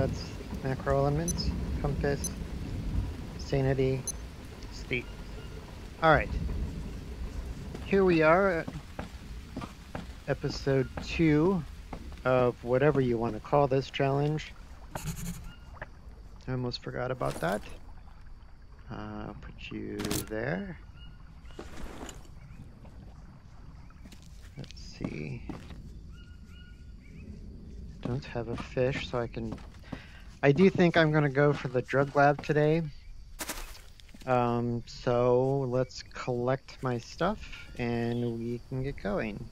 that's macro elements, compass, sanity, state. Alright, here we are at episode 2 of whatever you want to call this challenge. I almost forgot about that. I'll put you there. Let's see. Don't have a fish, so I do think I'm going to go for the drug lab today. So let's collect my stuff and we can get going.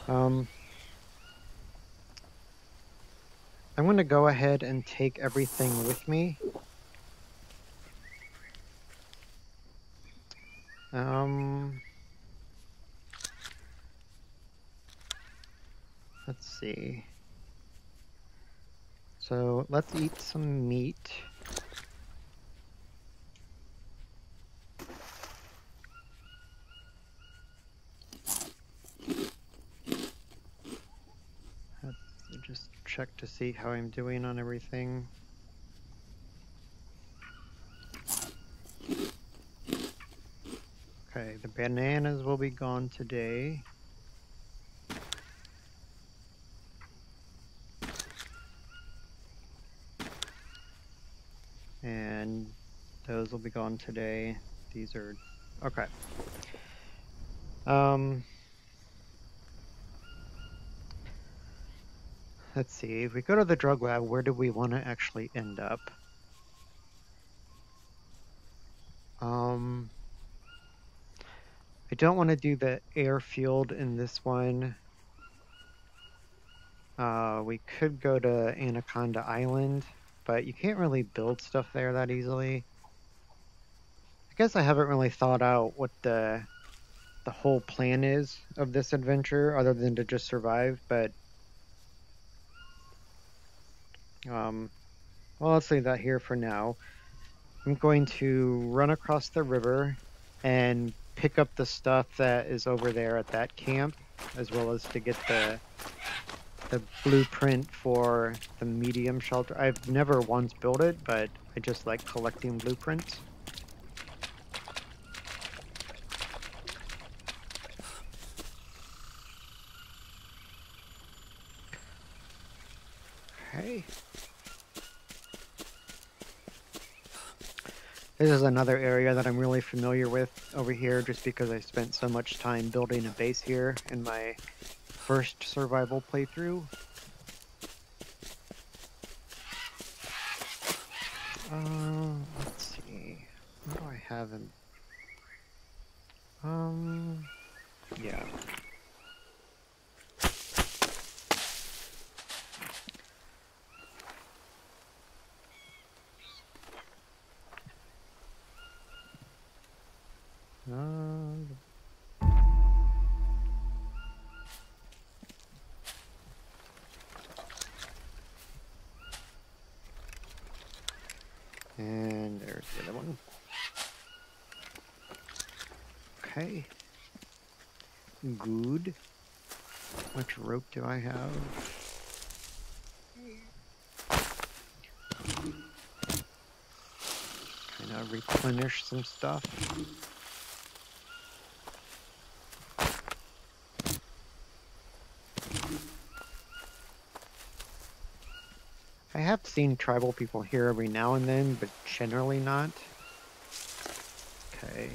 I'm going to go ahead and take everything with me. Let's see. So let's eat some meat. Let's just check to see how I'm doing on everything. Okay, the bananas will be gone today. And those will be gone today. These are okay. Let's see. If we go to the drug lab, where do we want to actually end up? I don't want to do the airfield in this one. We could go to Anaconda Island, but you can't really build stuff there that easily. I guess I haven't really thought out what the whole plan is of this adventure other than to just survive, but well, let's leave that here for now. I'm going to run across the river and pick up the stuff that is over there at that camp, as well as to get the blueprint for the medium shelter. I've never once built it, but I just like collecting blueprints. Okay. This is another area that I'm really familiar with over here just because I spent so much time building a base here in my first survival playthrough. Let's see. What do I have in... yeah. And there's the other one. Okay. Good. How much rope do I have? Kind of replenish some stuff. I have seen tribal people here every now and then, but generally not. Okay.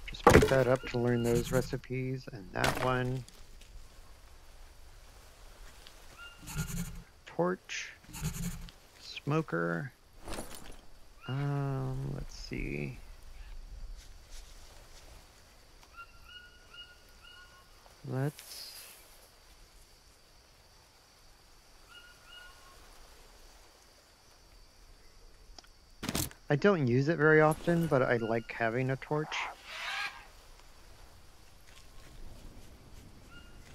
Just pick that up to learn those recipes, and that one. Torch. Smoker. Let's see. I don't use it very often, but I like having a torch.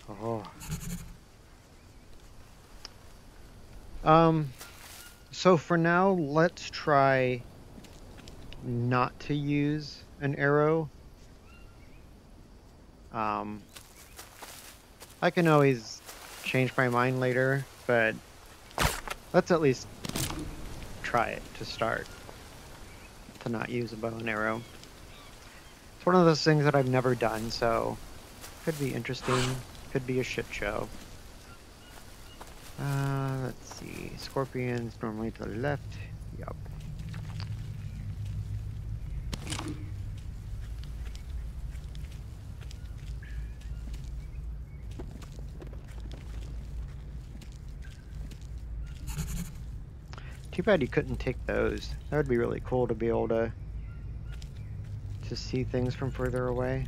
Oh. So for now, let's try not to use an arrow. I can always change my mind later, but let's at least try it to start, to not use a bow and arrow. It's one of those things that I've never done, so could be interesting, could be a shit show. Let's see, scorpions normally to the left, yep. Too bad you couldn't take those. That would be really cool to be able to see things from further away.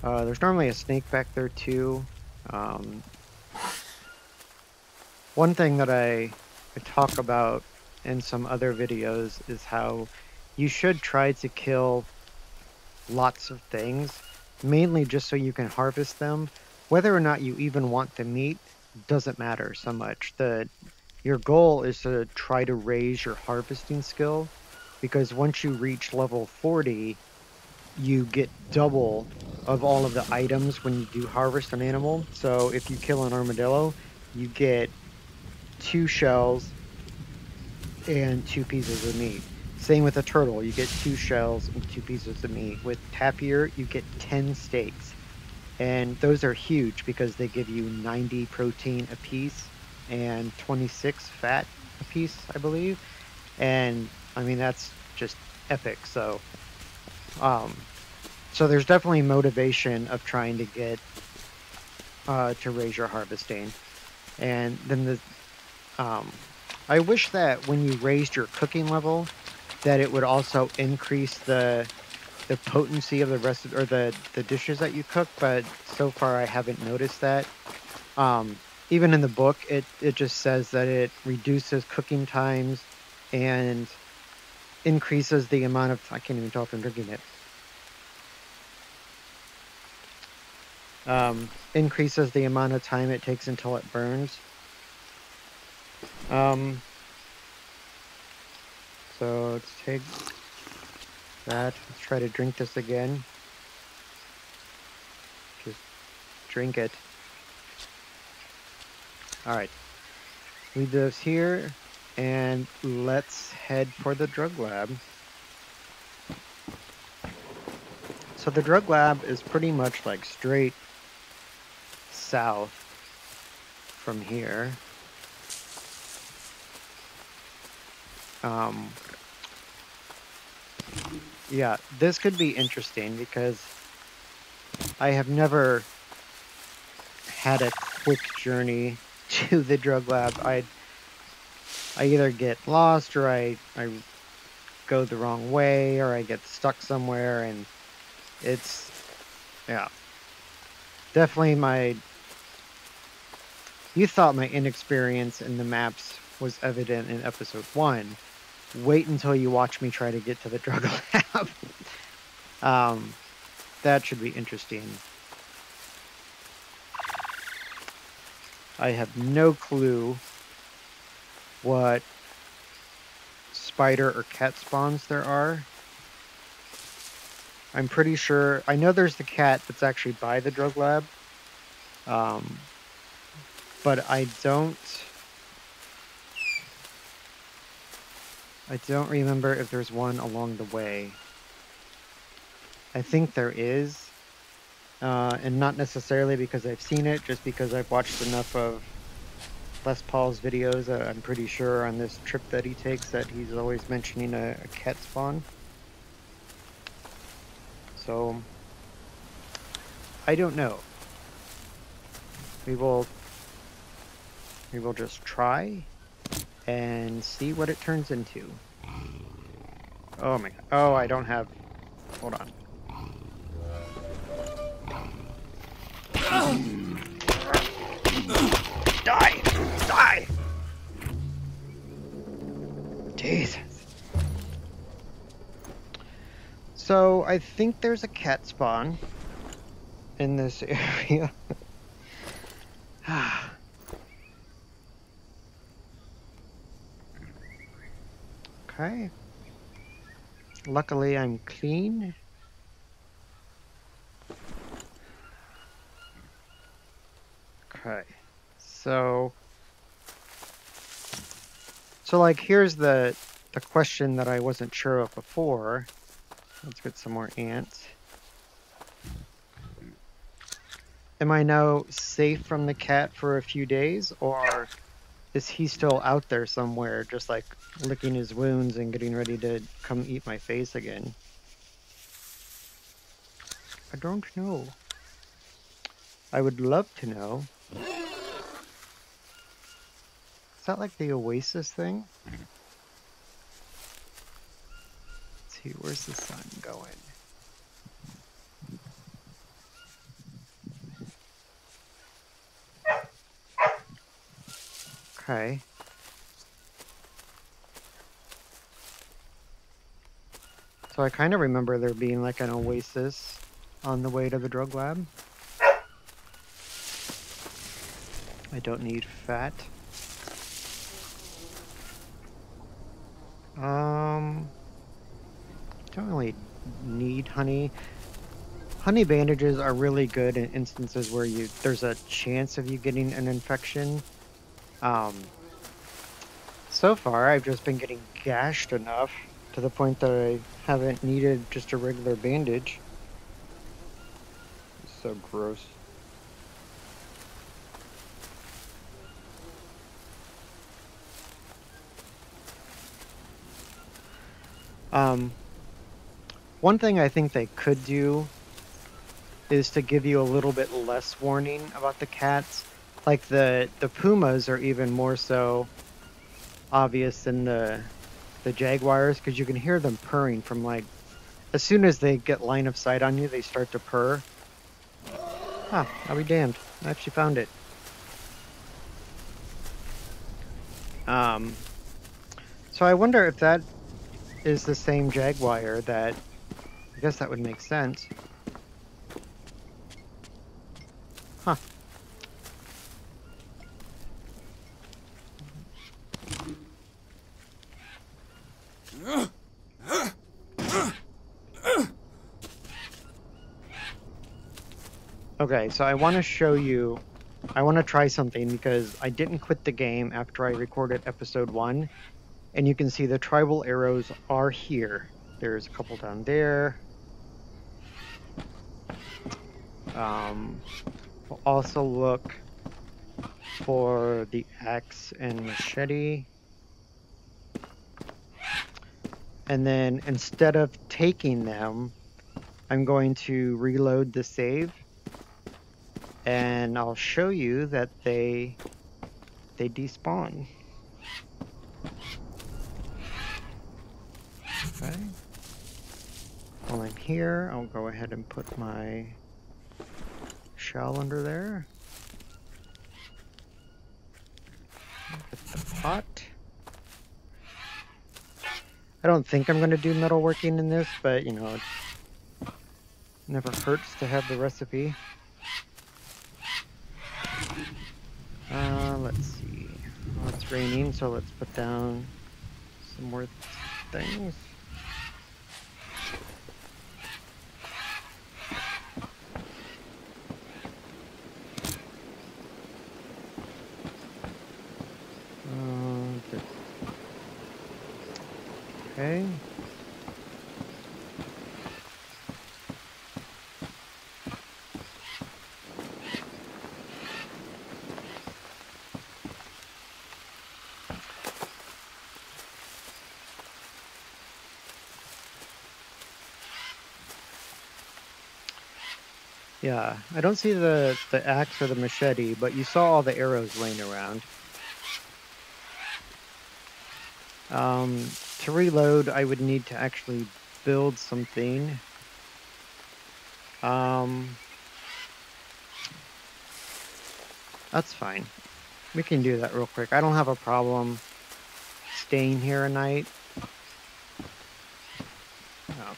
There's normally a snake back there too. One thing that I talk about in some other videos is how you should try to kill lots of things, mainly just so you can harvest them. Whether or not you even want the meat doesn't matter so much. Your goal is to try to raise your harvesting skill, because once you reach level 40, you get double of all of the items when you do harvest an animal. So if you kill an armadillo, you get 2 shells and 2 pieces of meat. Same with a turtle, you get 2 shells and 2 pieces of meat. With tapir, you get 10 steaks. And those are huge because they give you 90 protein a piece and 26 fat a piece, I believe. And I mean, that's just epic. So, so there's definitely motivation of trying to get to raise your harvesting. And then I wish that when you raised your cooking level, that it would also increase the potency of the rest of, or the dishes that you cook, but so far I haven't noticed that. Even in the book, it just says that it reduces cooking times and increases the amount of, I can't even talk, I'm drinking it. Increases the amount of time it takes until it burns. So let's take that. Let's try to drink this again. Just drink it. Alright. Leave this here, and let's head for the drug lab. So the drug lab is pretty much like straight south from here. Yeah, this could be interesting because I have never had a quick journey to the drug lab. I either get lost, or I go the wrong way, or I get stuck somewhere, and it's, yeah, definitely you thought my inexperience in the maps was evident in episode 1. Wait until you watch me try to get to the drug lab. That should be interesting. I have no clue what spider or cat spawns there are. I'm pretty sure, I know there's the cat that's actually by the drug lab. But I don't remember if there's one along the way. I think there is, and not necessarily because I've seen it, just because I've watched enough of Les Paul's videos. I'm pretty sure on this trip that he takes that he's always mentioning a cat spawn. So, I don't know. We will just try and see what it turns into. Oh my god. Oh, I don't have... Hold on. Die! Die! Jesus. So, I think there's a cat spawn in this area. Okay. Luckily, I'm clean. Okay. So like here's the question that I wasn't sure of before. Let's get some more ants. Am I now safe from the cat for a few days, or is he still out there somewhere just like licking his wounds and getting ready to come eat my face again? I don't know. I would love to know. Is that like the Oasis thing? Let's see, where's the sun going? Okay. So I kind of remember there being like an oasis on the way to the drug lab. I don't need fat. Don't really need honey. Honey bandages are really good in instances where there's a chance of you getting an infection. So far I've just been getting gashed enough to the point that I haven't needed just a regular bandage. It's so gross. One thing I think they could do is to give you a little bit less warning about the cats. Like the pumas are even more so obvious than the jaguars, because you can hear them purring from like as soon as they get line of sight on you, they start to purr. Ah, I'll be damned. I actually found it. So I wonder if that is the same jaguar that, I guess that would make sense. Huh. Okay, so I want to show you, I want to try something because I didn't quit the game after I recorded episode 1, and you can see the tribal arrows are here. There's a couple down there. We'll also look for the axe and machete. And then instead of taking them, I'm going to reload the save. And I'll show you that they despawn. Okay. While I'm here, I'll go ahead and put my shell under there. Get the pot. I don't think I'm going to do metalworking in this, but you know, it never hurts to have the recipe. Let's see. Well, it's raining, so let's put down some more things. Okay. Yeah, I don't see the axe or the machete, but you saw all the arrows laying around. To reload, I would need to actually build something. That's fine. We can do that real quick. I don't have a problem staying here a night. Oh.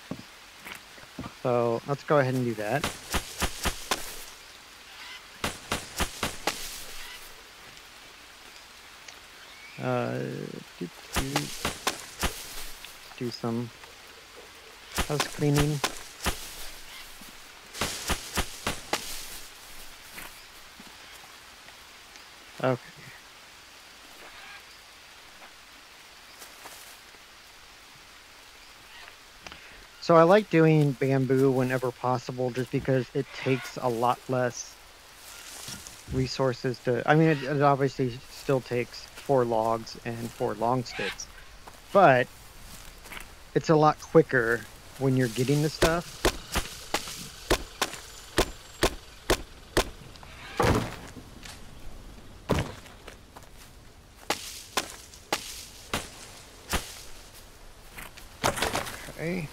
So let's go ahead and do that. do some house cleaning. Okay. So I like doing bamboo whenever possible just because it takes a lot less resources to, I mean, it obviously still takes 4 logs and 4 long sticks, but it's a lot quicker when you're getting the stuff. Okay.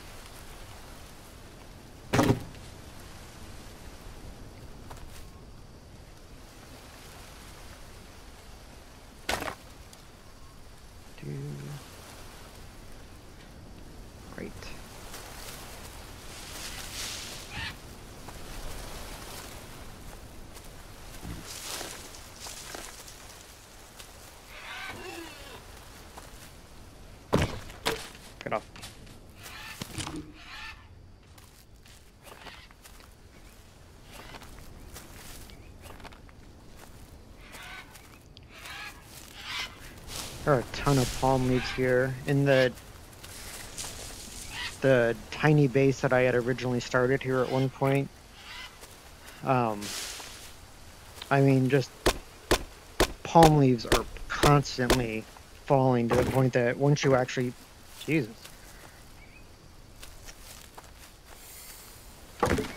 Great. Get off. There are a ton of palm leaves here. In the tiny base that I had originally started here at one point, I mean, just palm leaves are constantly falling to the point that once you actually, Jesus.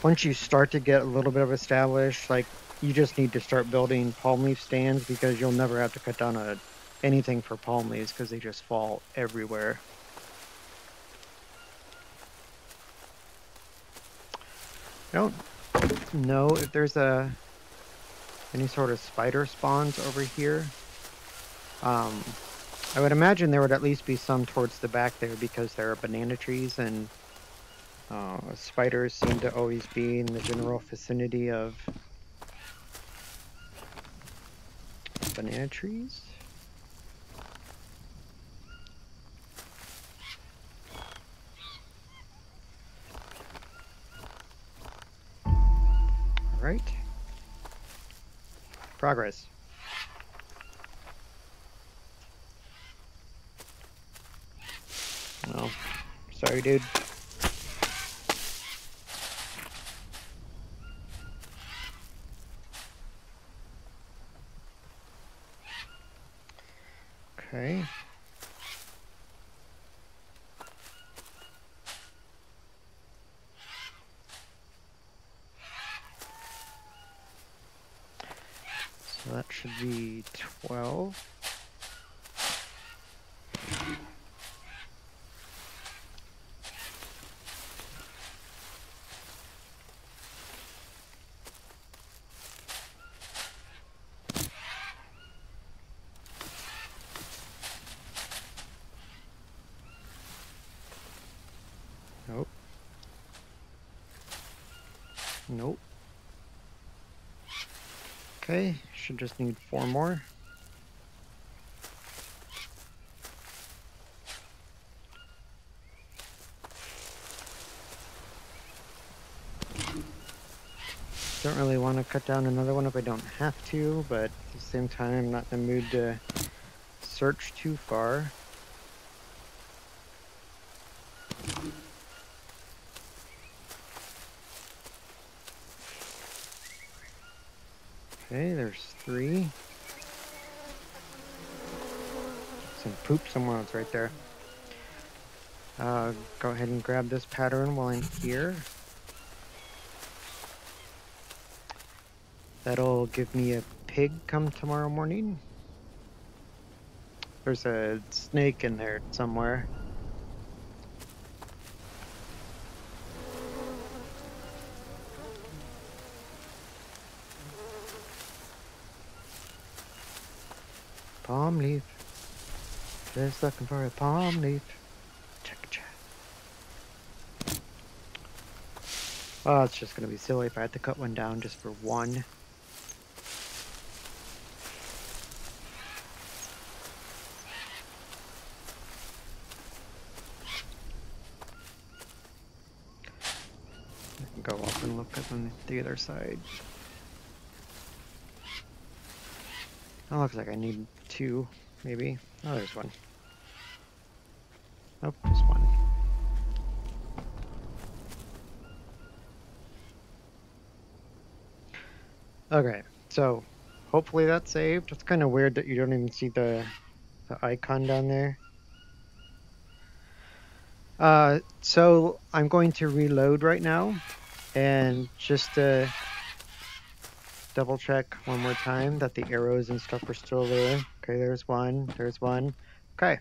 Once you start to get a little bit of established, like, you just need to start building palm leaf stands because you'll never have to cut down anything for palm leaves because they just fall everywhere. I don't know if there's any sort of spider spawns over here. I would imagine there would at least be some towards the back there because there are banana trees, and spiders seem to always be in the general vicinity of banana trees. All right. Progress. Oh, sorry, dude. Okay. So that should be 12. Nope. Nope. Okay, should just need 4 more. Don't really want to cut down another one if I don't have to, but at the same time, I'm not in the mood to search too far. Okay, there's 3. Some poop somewhere else right there. Go ahead and grab this pattern while I'm here. That'll give me a pig come tomorrow morning. There's a snake in there somewhere. Palm leaf. Just looking for a palm leaf. Check. Oh, it's just gonna be silly if I had to cut one down just for one. No, because on the other side. That looks like I need 2, maybe. Oh, there's 1. Nope, just 1. Okay, so hopefully that's saved. It's kind of weird that you don't even see the icon down there. So I'm going to reload right now, and just to double check one more time that the arrows and stuff are still there. Okay, there's 1, there's 1. Okay.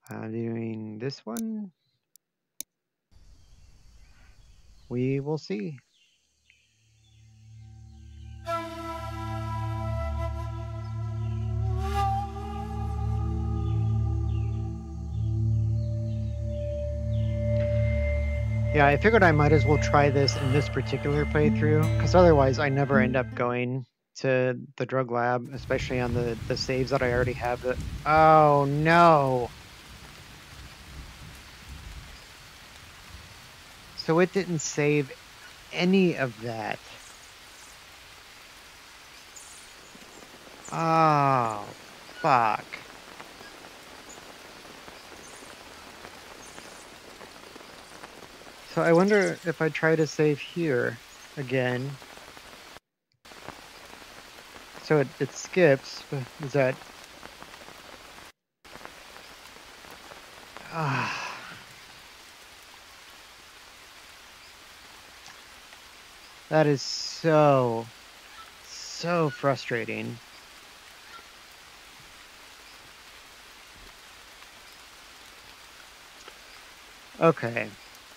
I'm doing this one. We will see. Yeah, I figured I might as well try this in this particular playthrough, because otherwise I never end up going to the drug lab, especially on the saves that I already have. Oh no! So it didn't save any of that. Oh, fuck. So I wonder if I try to save here again. So it skips, but is that... Ah. That is so frustrating. Okay,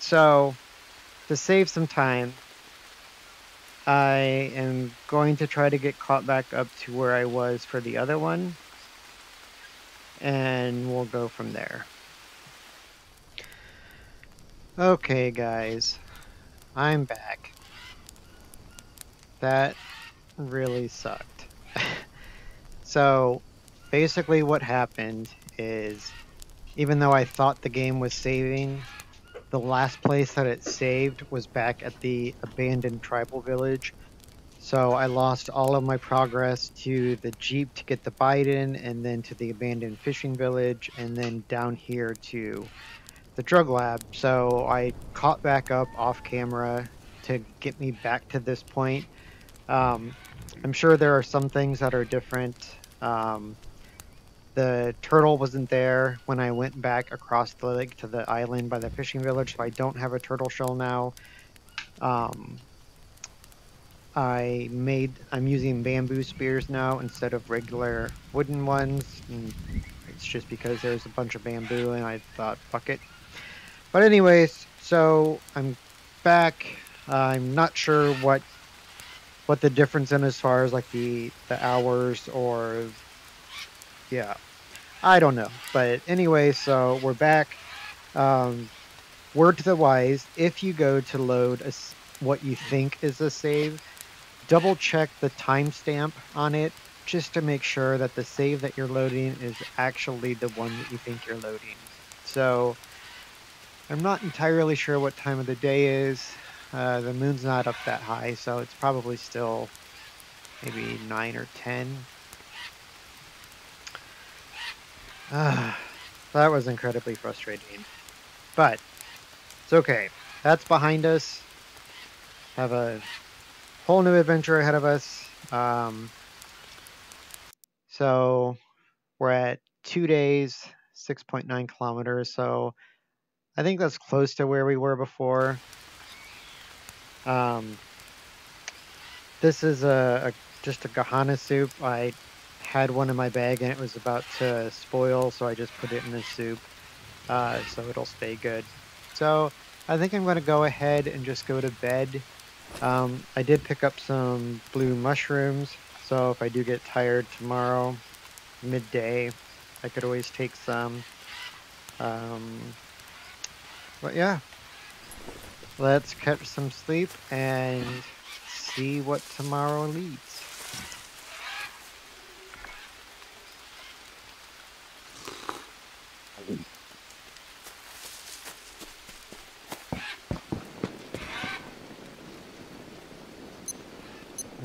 so to save some time, I am going to try to get caught back up to where I was for the other one, and we'll go from there. Okay, guys, I'm back. That really sucked. So basically what happened is, even though I thought the game was saving, the last place that it saved was back at the abandoned tribal village. So I lost all of my progress to the Jeep to get the Biden, and then to the abandoned fishing village, and then down here to the drug lab. So I caught back up off camera to get me back to this point. I'm sure there are some things that are different. The turtle wasn't there when I went back across the lake to the island by the fishing village, so I don't have a turtle shell now. I'm using bamboo spears now instead of regular wooden ones. And it's just because there's a bunch of bamboo and I thought, fuck it. But anyways, so I'm back. I'm not sure what the difference in as far as like the hours, or yeah, I don't know. But anyway, so we're back. Word to the wise: if you go to load what you think is a save, double check the timestamp on it just to make sure that the save that you're loading is actually the one that you think you're loading. So I'm not entirely sure what time of the day is. The moon's not up that high, so it's probably still maybe 9 or 10. That was incredibly frustrating. But it's okay. That's behind us. Have a whole new adventure ahead of us. So we're at 2 days, 6.9 kilometers. So I think that's close to where we were before. This is just a Gahana soup. I had one in my bag and it was about to spoil, so I just put it in the soup so it'll stay good. So I think I'm going to go ahead and just go to bed. I did pick up some blue mushrooms, so if I do get tired tomorrow, midday, I could always take some. But yeah, let's catch some sleep and see what tomorrow leads.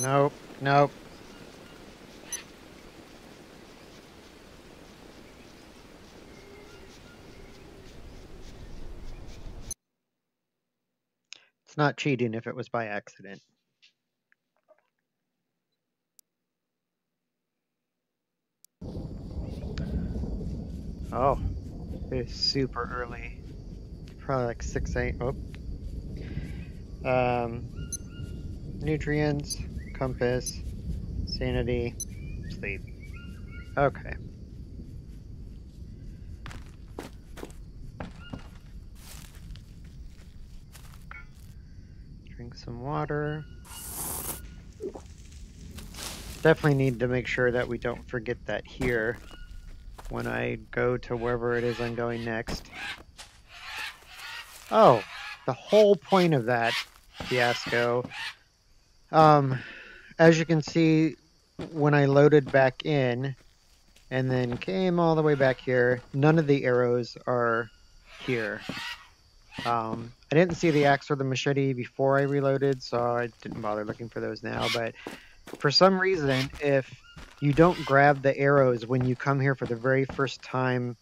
Nope. Nope. It's not cheating if it was by accident. Oh, it's super early. Probably like 6, 8. Oh. Nutrients, compass, sanity, sleep. Okay. Drink some water. Definitely need to make sure that we don't forget that here when I go to wherever it is I'm going next. Oh, the whole point of that fiasco. As you can see, when I loaded back in and then came all the way back here, none of the arrows are here. I didn't see the axe or the machete before I reloaded, so I didn't bother looking for those now. But for some reason, if you don't grab the arrows when you come here for the very first time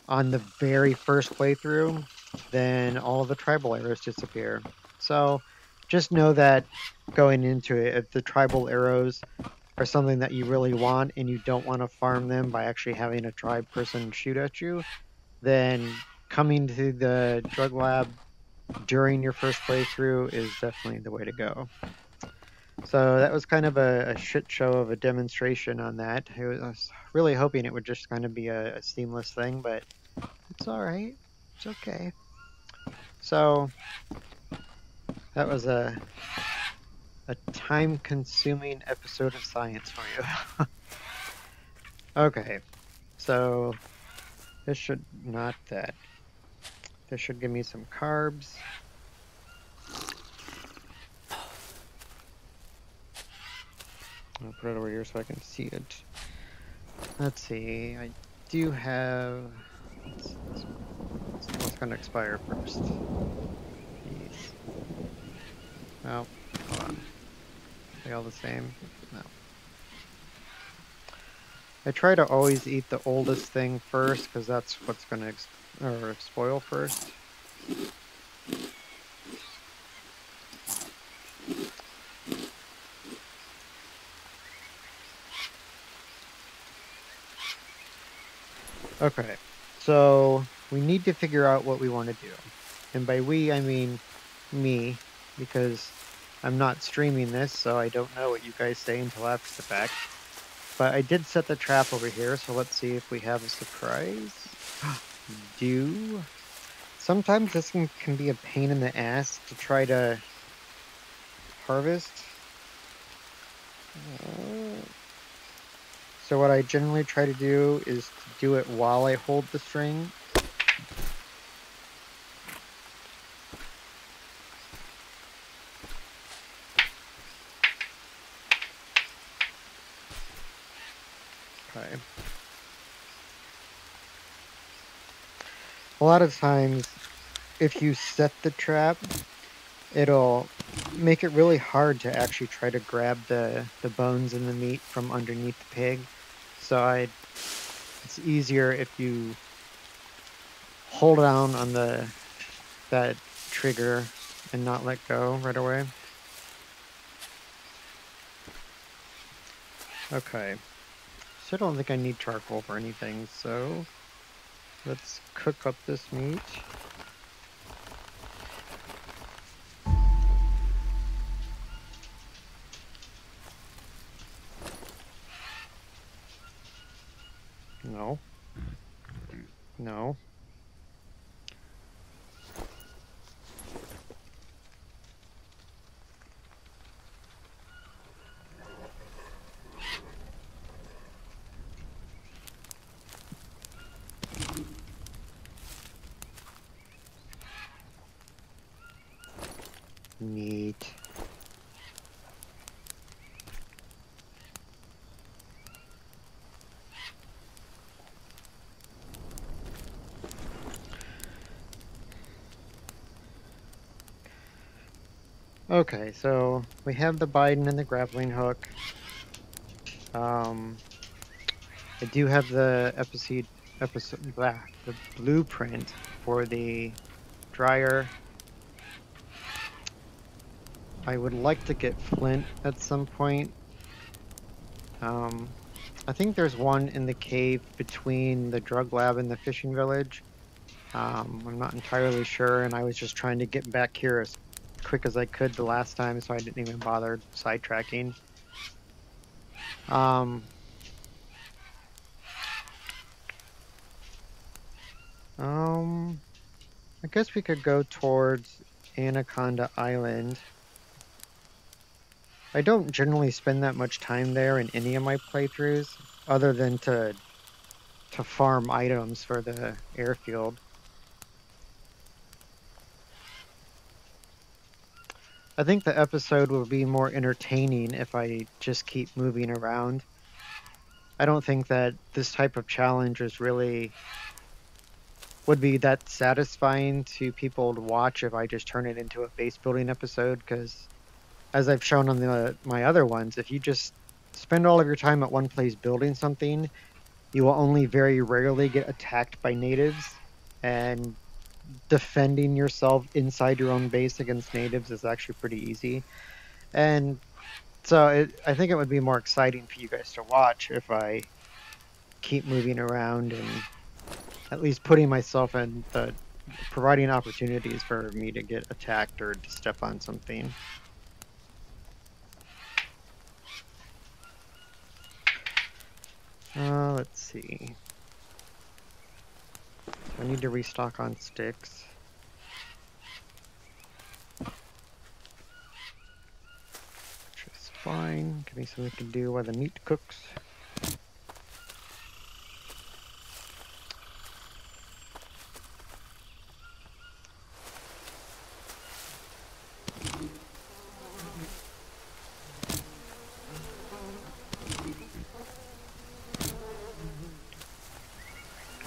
on the very first playthrough, then all of the tribal arrows disappear. So just know that going into it, if the tribal arrows are something that you really want and you don't want to farm them by actually having a tribe person shoot at you, then coming to the drug lab during your first playthrough is definitely the way to go. So that was kind of a shit show of a demonstration on that. I was really hoping it would just kind of be a seamless thing, but it's all right. It's okay. So that was a time-consuming episode of science for you. Okay, so this should not that. This should give me some carbs. I'll put it over here so I can see it. Let's see. I do have. What's going to expire first? These. Oh, hold on. Are they all the same? No. I try to always eat the oldest thing first because that's what's going to spoil first. Okay, so we need to figure out what we want to do. And by we, I mean me, because I'm not streaming this, so I don't know what you guys say until after the fact. But I did set the trap over here, so let's see if we have a surprise. Do. Sometimes this can be a pain in the ass to try to harvest. So what I generally try to do is to do it while I hold the string. Okay. A lot of times, if you set the trap, it'll make it really hard to actually try to grab the bones and the meat from underneath the pig. So it's easier if you hold down on that trigger and not let go right away. Okay. So I don't think I need charcoal for anything, so let's cook up this meat. No. No. Meat. Okay, so we have the Biden and the grappling hook. I do have the the blueprint for the dryer. I would like to get flint at some point. I think there's one in the cave between the drug lab and the fishing village. I'm not entirely sure, and I was just trying to get back here as quick as I could the last time, so I didn't even bother sidetracking. Um, I guess we could go towards Anaconda Island. I don't generally spend that much time there in any of my playthroughs, other than to farm items for the airfield. I think the episode will be more entertaining if I just keep moving around. I don't think that this type of challenge is really would be that satisfying to people to watch if I just turn it into a base building episode, because as I've shown on my other ones, if you just spend all of your time at one place building something, you will only very rarely get attacked by natives, and defending yourself inside your own base against natives is actually pretty easy. And so I think it would be more exciting for you guys to watch if I keep moving around and at least putting myself in the providing opportunities for me to get attacked or to step on something. Let's see. So I need to restock on sticks. Which is fine. Give me something we can do while the meat cooks.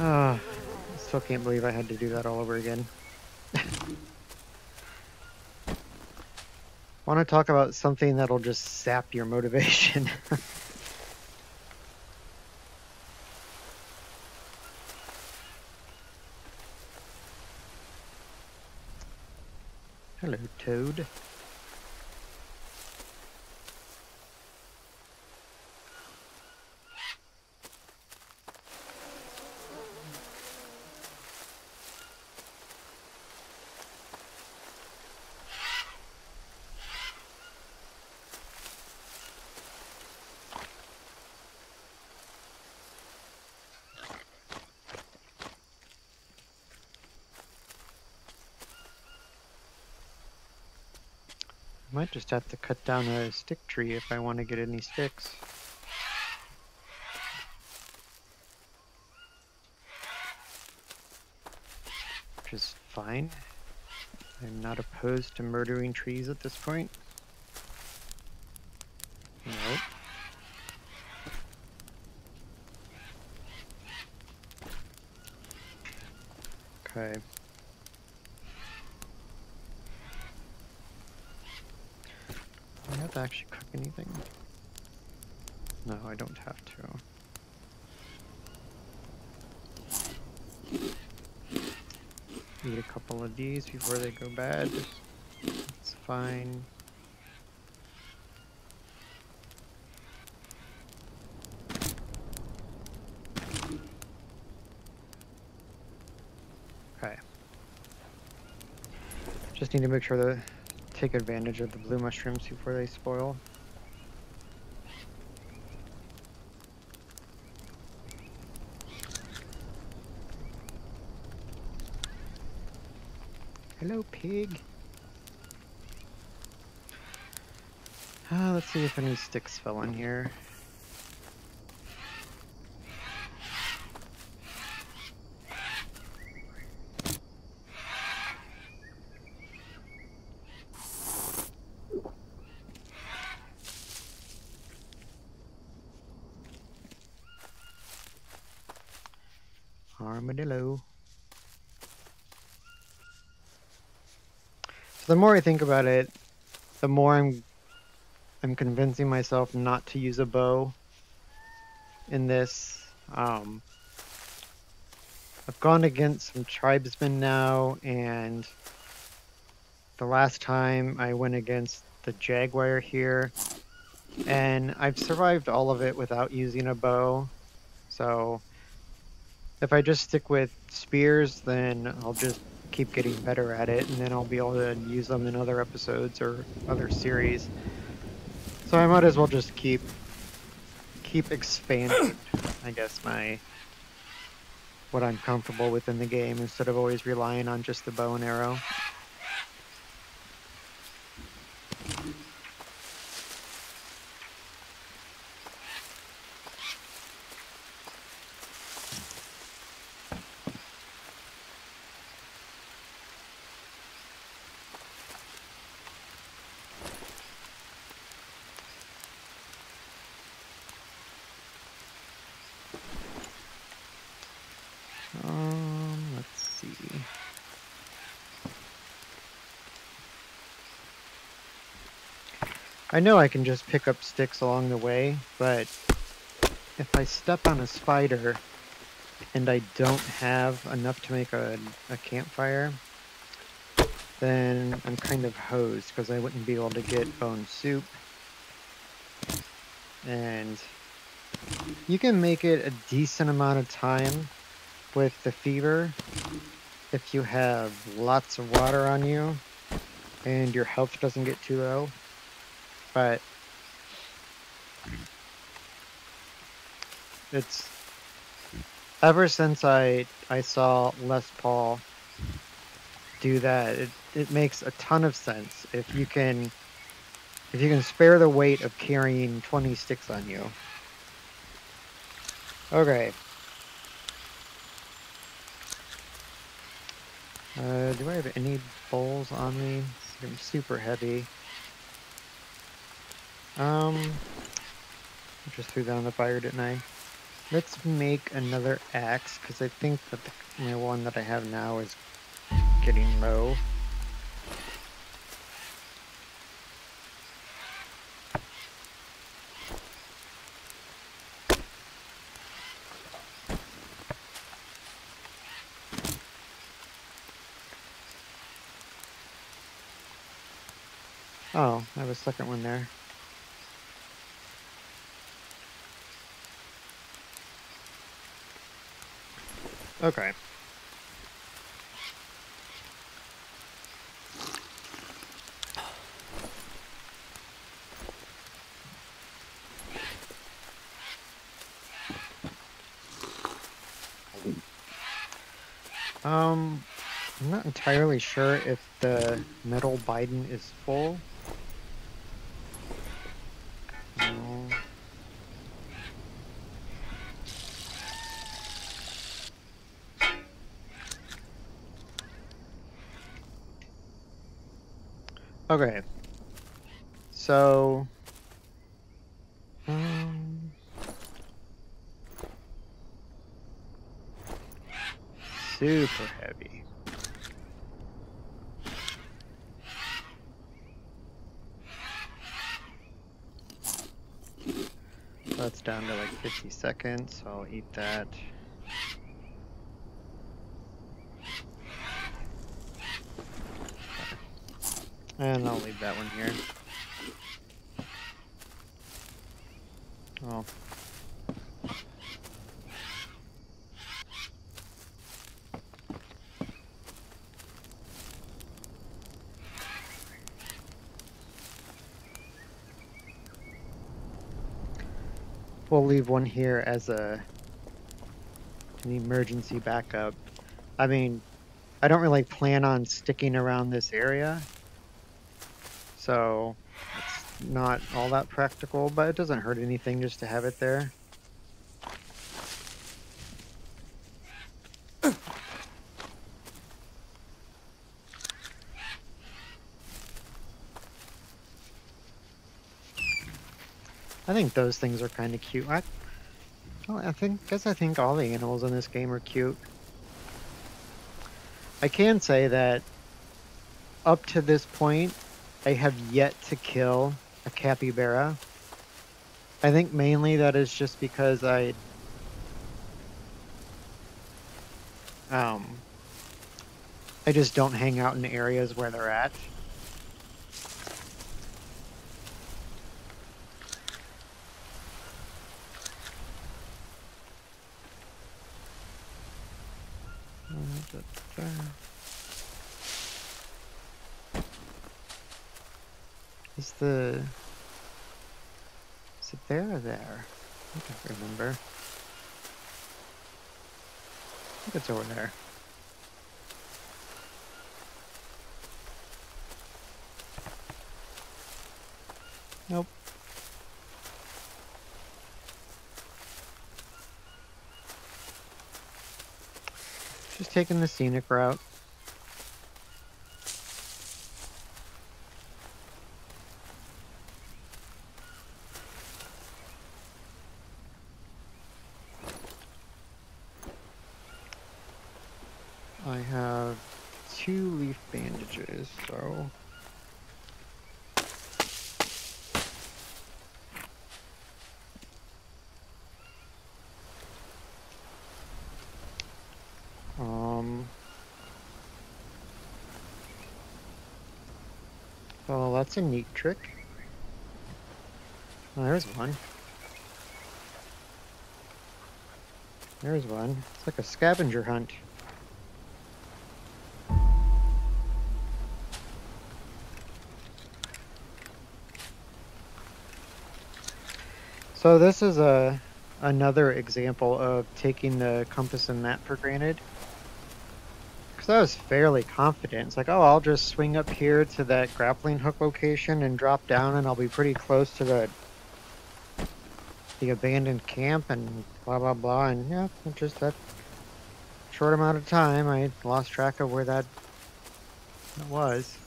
I still can't believe I had to do that all over again. Want to talk about something that'll just sap your motivation. Hello, Toad. Might just have to cut down a stick tree if I want to get any sticks. Which is fine. I'm not opposed to murdering trees at this point. Nope. Okay. Do I have to actually cook anything? No, I don't have to. Eat a couple of these before they go bad. It's fine. Okay. Just need to make sure to take advantage of the blue mushrooms before they spoil. Hello, pig. Let's see if any sticks fell in here. Armadillo. So the more I think about it, the more I'm convincing myself not to use a bow in this. I've gone against some tribesmen now, and the last time I went against the jaguar here, and I've survived all of it without using a bow. So if I just stick with spears, then I'll just keep getting better at it, and then I'll be able to use them in other episodes or other series. So I might as well just keep expanding, I guess, what I'm comfortable with in the game instead of always relying on just the bow and arrow. Let's see. I know I can just pick up sticks along the way, but if I step on a spider and I don't have enough to make a campfire, then I'm kind of hosed because I wouldn't be able to get bone soup. And you can make it a decent amount of time with the fever if you have lots of water on you and your health doesn't get too low. But it's ever since I saw Les Paul do that, it makes a ton of sense if you can spare the weight of carrying 20 sticks on you. Okay. Do I have any bowls on me? I'm super heavy. I just threw that on the fire, didn't I? Let's make another axe, because I think that the one that I have now is getting low. Oh, I have a second one there. Okay. I'm not entirely sure if the metal Biden is full. No. Okay. So, super heavy. That's down to like 50 seconds, so I'll eat that. And I'll leave that one here. Oh. We'll leave one here as an emergency backup. I mean, I don't really plan on sticking around this area, so it's not all that practical, but it doesn't hurt anything just to have it there. I think those things are kind of cute. I think all the animals in this game are cute. I can say that up to this point, I have yet to kill a capybara. I think mainly that is just because I just don't hang out in areas where they're at. Is it there or there? I can't remember. I think it's over there. Nope. Just taking the scenic route. I have 2 leaf bandages, so... Well, that's a neat trick. Oh, there's one. There's one. It's like a scavenger hunt. So this is another example of taking the compass and map for granted. Because I was fairly confident. It's like, oh, I'll just swing up here to that grappling hook location and drop down and I'll be pretty close to the abandoned camp and blah, blah, blah. And yeah, just that short amount of time, I lost track of where that was.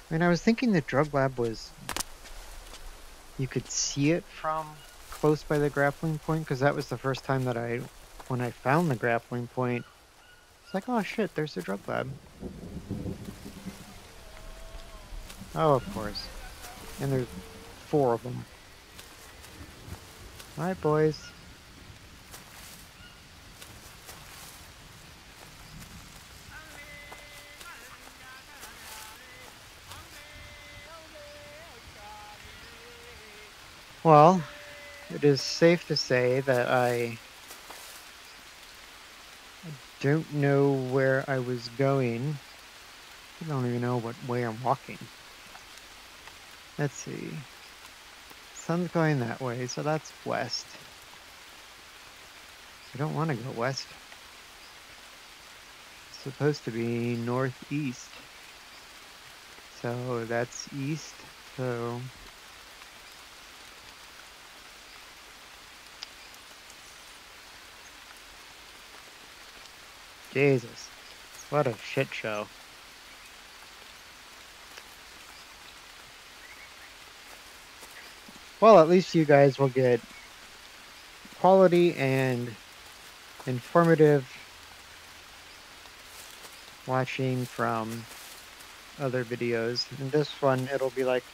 I mean, I was thinking the drug lab was... You could see it from close by the grappling point, because that was the first time that when I found the grappling point, it's like, oh shit, there's the drug lab. Oh, of course. And there's 4 of them. Alright, boys. Well, it is safe to say that I don't know where I was going. I don't even know what way I'm walking. Let's see. Sun's going that way, so that's west. I don't want to go west. It's supposed to be northeast. So that's east, so... Jesus, what a shit show. Well, at least you guys will get quality and informative watching from other videos. In this one, it'll be like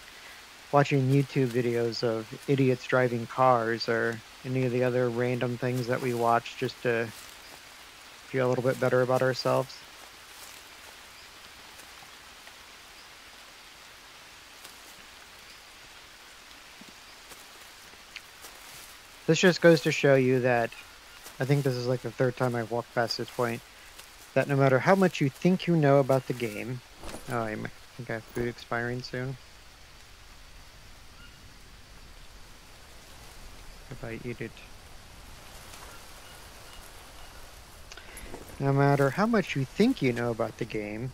watching YouTube videos of idiots driving cars or any of the other random things that we watch just to feel a little bit better about ourselves. This just goes to show you that, I think this is like the 3rd time I've walked past this point, that no matter how much you think you know about the game... Oh, I think I have food expiring soon. If I eat it. No matter how much you think you know about the game,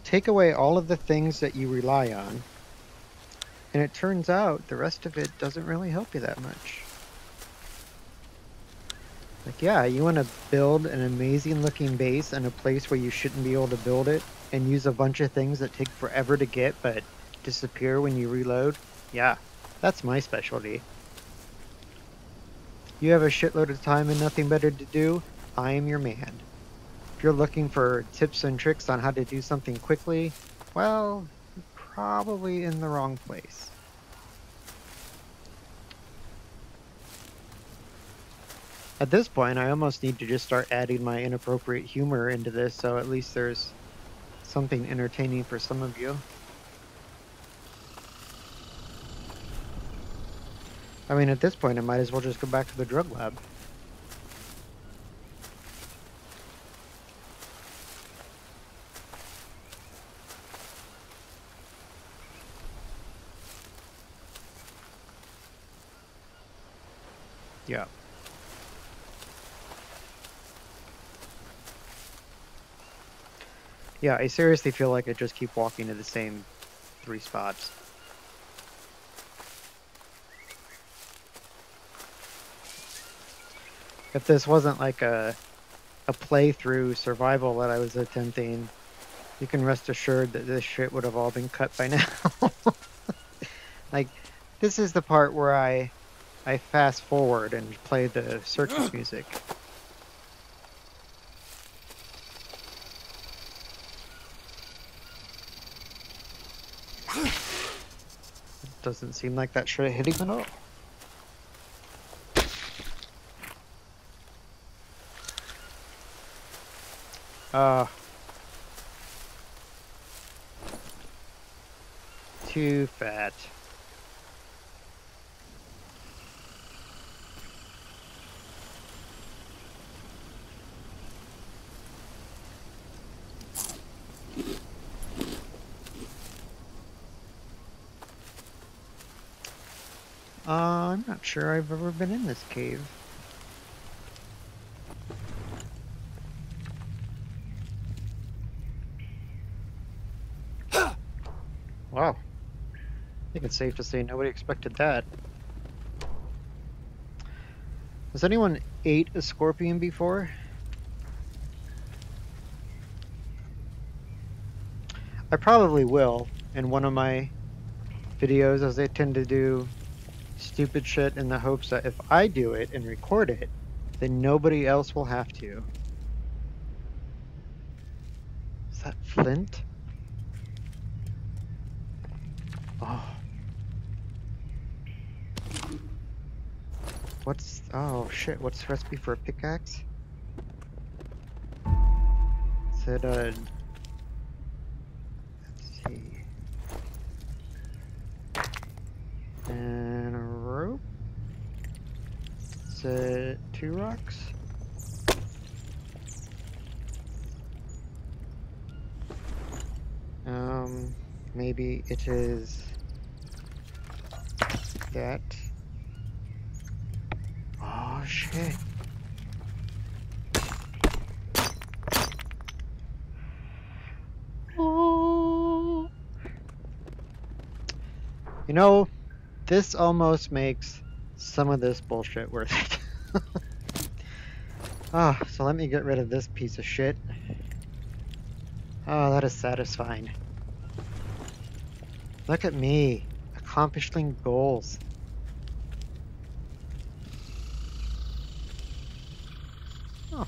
take away all of the things that you rely on, and it turns out the rest of it doesn't really help you that much. Like, yeah, you want to build an amazing looking base in a place where you shouldn't be able to build it and use a bunch of things that take forever to get but disappear when you reload? Yeah, that's my specialty. You have a shitload of time and nothing better to do? I am your man. If you're looking for tips and tricks on how to do something quickly, well, you're probably in the wrong place. At this point, I almost need to just start adding my inappropriate humor into this so at least there's something entertaining for some of you. I mean, at this point, I might as well just go back to the drug lab. Yeah. Yeah, I seriously feel like I just keep walking to the same 3 spots. If this wasn't like a playthrough survival that I was attempting, you can rest assured that this shit would have all been cut by now. Like, this is the part where I fast forward and play the circus music. Doesn't seem like that should have hit him at all. Too fat. I'm not sure I've ever been in this cave. Wow. I think it's safe to say nobody expected that. Has anyone ate a scorpion before? I probably will in one of my videos, as I tend to do stupid shit in the hopes that if I do it and record it, then nobody else will have to. Is that flint? Oh. Oh shit, what's the recipe for a pickaxe? Is it let's see. And a rope? Is it 2 rocks? Maybe it is that. Oh shit. Oh. You know, this almost makes some of this bullshit worth it. Ah, so let me get rid of this piece of shit. Oh, that is satisfying. Look at me, accomplishing goals. Oh.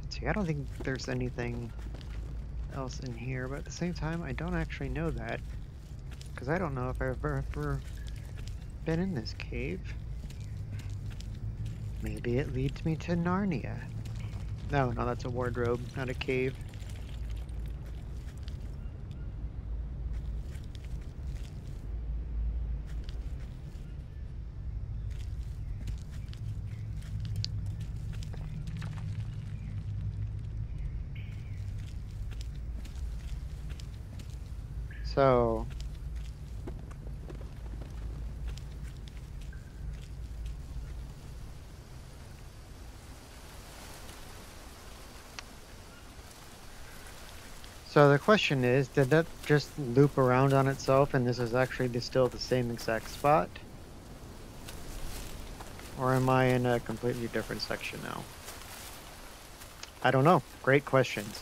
Let's see, I don't think there's anything else in here, but at the same time, I don't actually know that. Because I don't know if I've ever been in this cave. Maybe it leads me to Narnia. No, that's a wardrobe, not a cave. So... So the question is, did that just loop around on itself and this is actually still the same exact spot? Or am I in a completely different section now? I don't know. Great questions.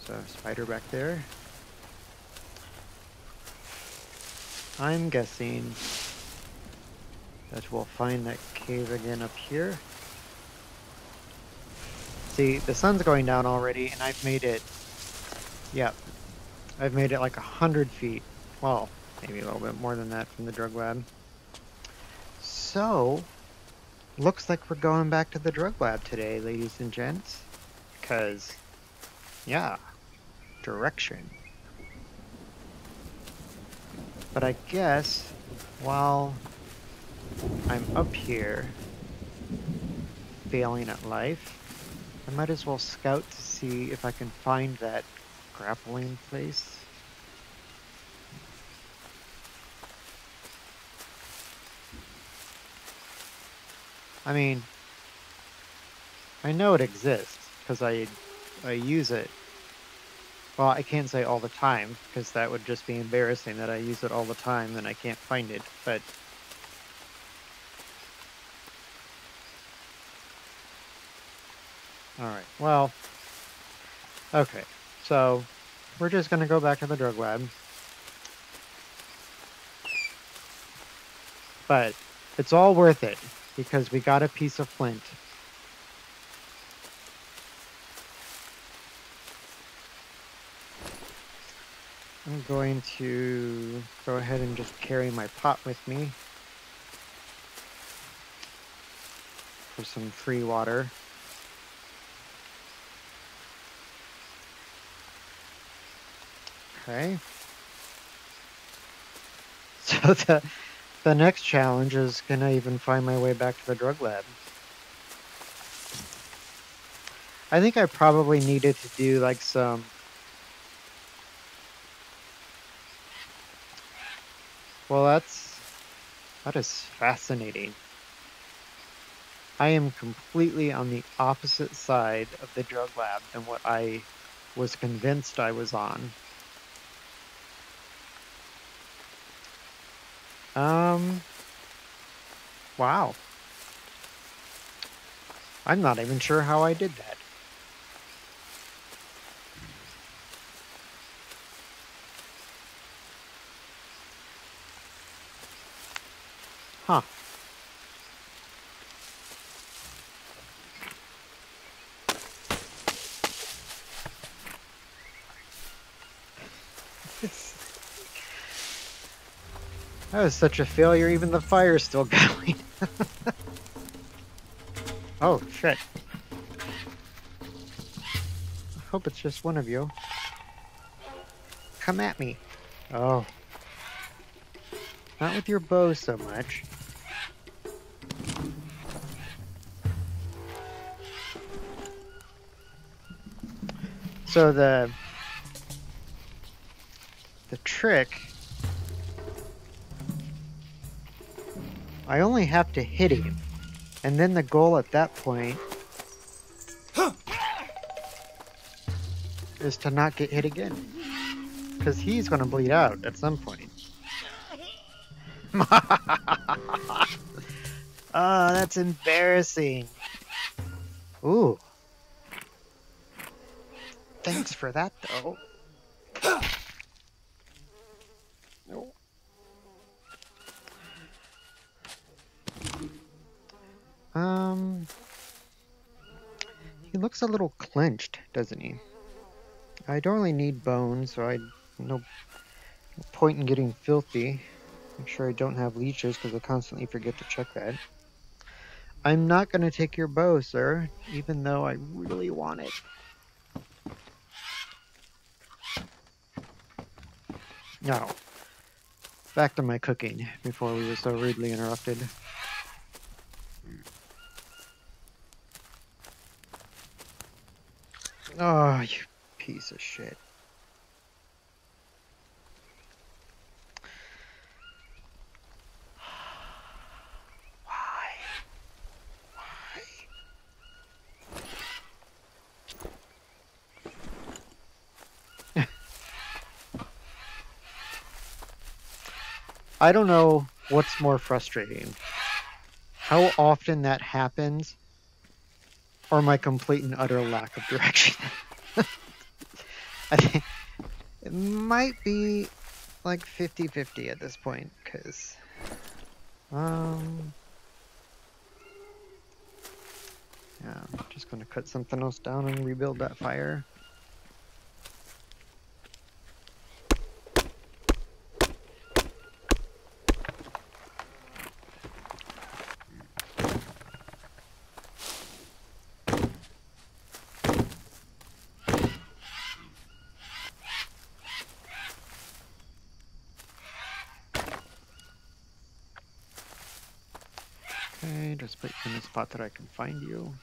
So, spider back there. I'm guessing that we'll find that cave again up here. See, the sun's going down already, and I've made it, yep, I've made it like 100 feet. Well, maybe a little bit more than that from the drug lab. So, looks like we're going back to the drug lab today, ladies and gents. Because, yeah, direction. But I guess, while I'm up here, failing at life, I might as well scout to see if I can find that grappling place. I mean, I know it exists because I use it. Well, I can't say all the time because that would just be embarrassing that I use it all the time and I can't find it, but alright, well, okay, so we're just gonna go back to the drug lab. But it's all worth it because we got a piece of flint. I'm going to go ahead and just carry my pot with me for some free water. Okay. So the next challenge is, can I even find my way back to the drug lab? I think I probably needed to do like some... Well, that is fascinating. I am completely on the opposite side of the drug lab than what I was convinced I was on. Wow. I'm not even sure how I did that. Huh. That was such a failure, even the fire's still going. Oh, shit. I hope it's just one of you. Come at me. Oh. Not with your bow so much. So the trick, I only have to hit him. And then the goal at that point is to not get hit again. Because he's going to bleed out at some point. Oh, that's embarrassing. Ooh. Thanks for that, though. He looks a little clenched, doesn't he? I don't really need bones, so no point in getting filthy. Make sure I don't have leeches because I constantly forget to check that. I'm not going to take your bow, sir, even though I really want it. Now, back to my cooking before we were so rudely interrupted. Oh, you piece of shit. Why? I don't know what's more frustrating. How often that happens, or my complete and utter lack of direction. I think it might be like 50-50 at this point, because yeah, I'm just gonna cut something else down and rebuild that fire. Okay, just put you in a spot that I can find you.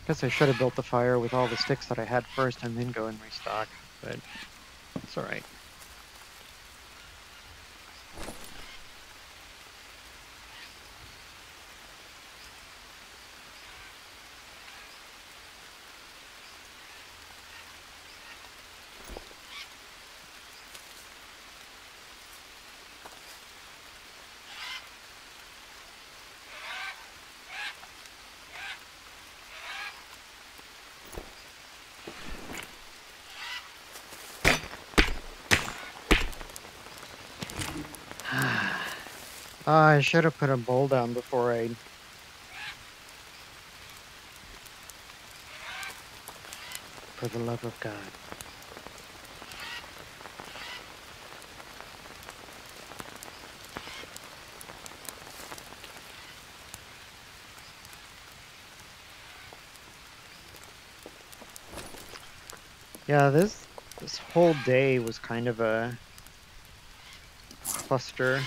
Guess I should have built the fire with all the sticks that I had first and then go and restock, but it's alright. I should have put a bowl down before I... For the love of God. Yeah, this whole day was kind of a cluster.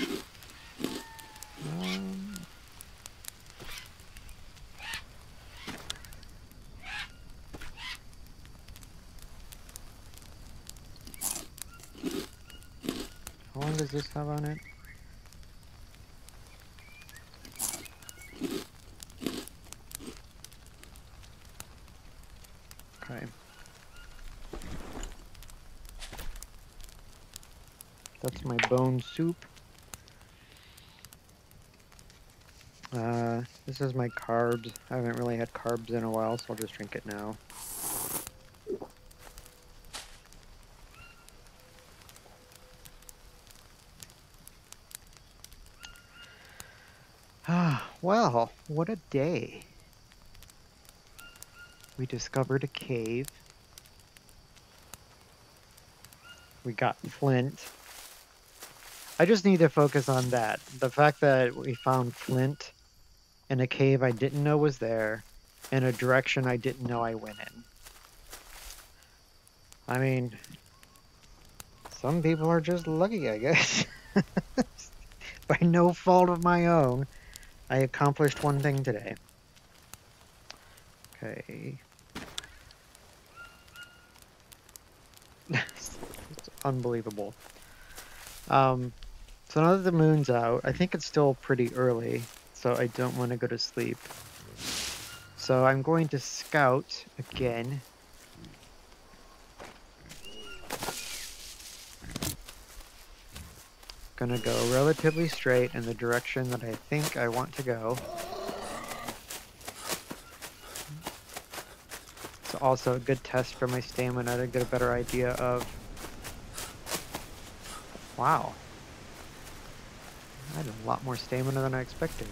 How long does this have on it? Okay. That's my bone soup. This is my carbs. I haven't really had carbs in a while, so I'll just drink it now. Well, what a day. We discovered a cave. We got flint. I just need to focus on that. The fact that we found flint in a cave I didn't know was there, in a direction I didn't know I went in. I mean, some people are just lucky, I guess. By no fault of my own, I accomplished one thing today. Okay. It's unbelievable. So now that the moon's out, I think it's still pretty early, so I don't want to go to sleep. So I'm going to scout again. Gonna go relatively straight in the direction that I think I want to go. It's also a good test for my stamina to get a better idea of... Wow. I had a lot more stamina than I expected.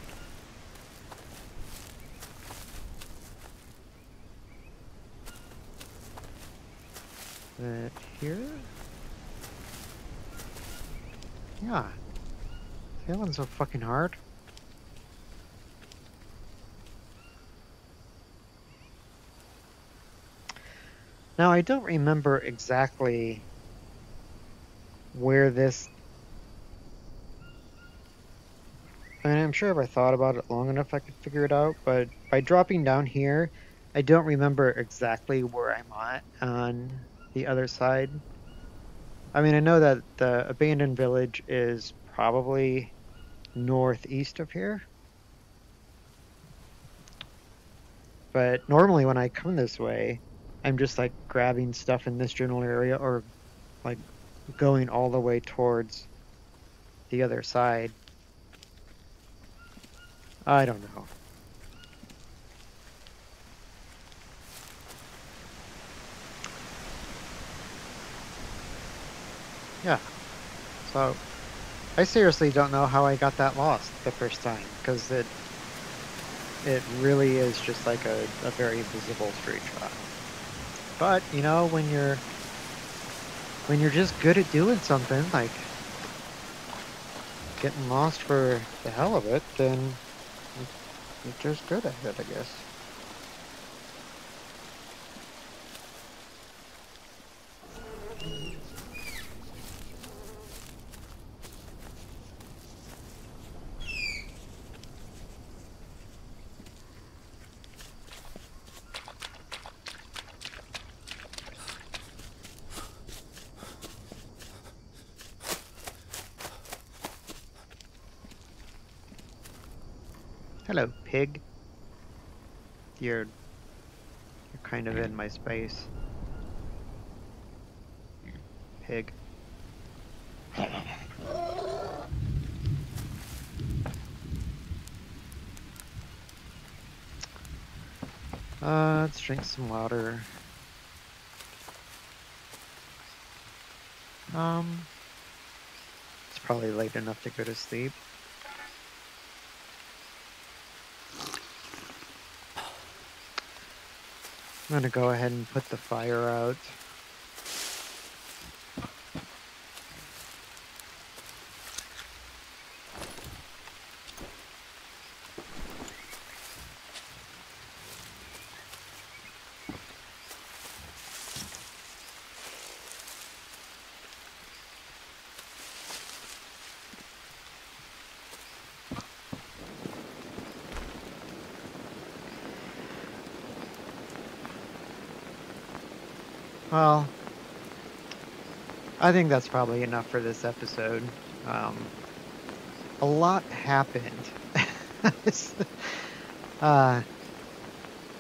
Here? Yeah. That one's so fucking hard. Now, I don't remember exactly where this... I mean, I'm sure if I thought about it long enough I could figure it out, but by dropping down here, I don't remember exactly where I'm at on the other side. I mean, I know that the abandoned village is probably northeast of here. But normally when I come this way, I'm just like grabbing stuff in this general area or like going all the way towards the other side. I don't know. Yeah. So I seriously don't know how I got that lost the first time, because it really is just like a very visible straight shot. But you know, when you're just good at doing something, like getting lost for the hell of it, then you're just good at it, I guess. Hello, pig. You're kind of in my space. Pig. Let's drink some water. It's probably late enough to go to sleep. I'm gonna go ahead and put the fire out. Well, I think that's probably enough for this episode. A lot happened. this,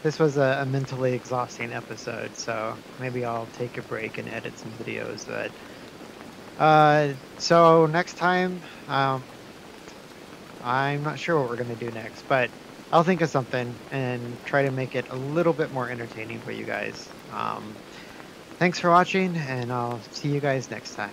this was a mentally exhausting episode, so maybe I'll take a break and edit some videos. But so next time, I'm not sure what we're gonna do next, but I'll think of something and try to make it a little bit more entertaining for you guys. Thanks for watching, and I'll see you guys next time.